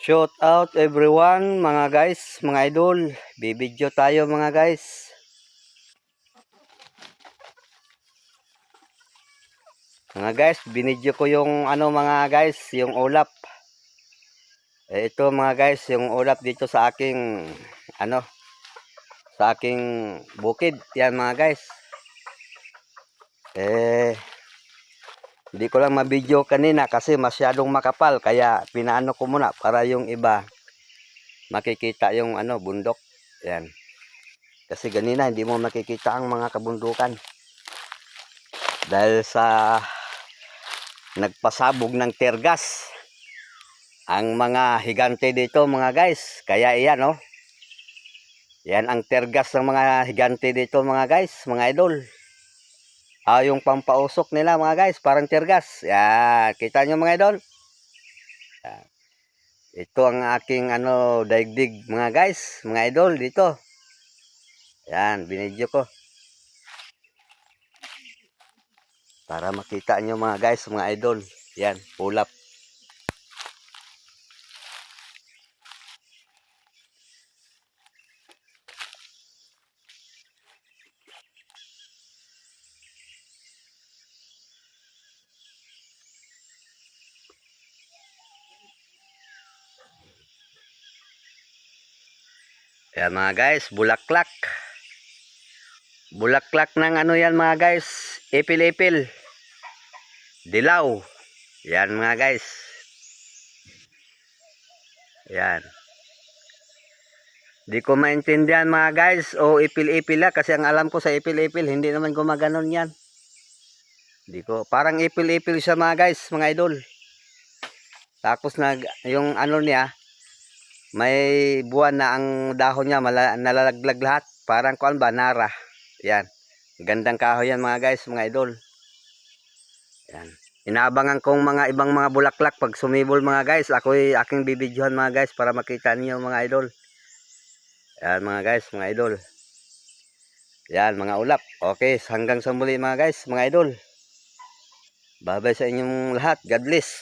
Shout out everyone mga guys, mga idol. Bibidyo tayo mga guys. Mga guys, binidyo ko yung mga guys, yung ulap. Ito mga guys, yung ulap dito sa aking sa aking bukid. Yan mga guys. Hindi ko lang mabidyo kanina kasi masyadong makapal, kaya pinaano ko muna para yung iba makikita yung bundok. Yan. Kasi ganina hindi mo makikita ang mga kabundukan. Dahil sa nagpasabog ng tear gas ang mga higante dito mga guys. Kaya iyan yan ang tear gas ng mga higante dito mga guys, mga idol. Yung pampausok nila mga guys, parang tear gas. Yan, kita nyo mga idol. Yan. Ito ang aking daigdig mga guys, mga idol dito. Yan, binidyo ko para makita nyo mga guys, mga idol. Yan, ulap. Yan mga guys, bulaklak. Bulaklak ng yan mga guys, ipil-ipil. Dilaw. Yan mga guys. Yan. Di ko maintindihan mga guys o ipil-ipil lang kasi ang alam ko sa ipil-ipil hindi naman gumaganon yan. Di ko, parang ipil-ipil siya mga guys, mga idol. Tapos yung niya, may buwan na ang dahon niya, nalalaglag lahat. Parang kuan ba, nara. Yan. Gandang kahoy yan mga guys, mga idol. Yan. Inaabangan kong mga ibang mga bulaklak pag sumibol mga guys. Aking bibidyohan mga guys para makita niyo mga idol. Yan mga guys, mga idol. Yan mga ulap. Okay, hanggang sa muli mga guys, mga idol. Bye-bye sa inyong lahat. God bless.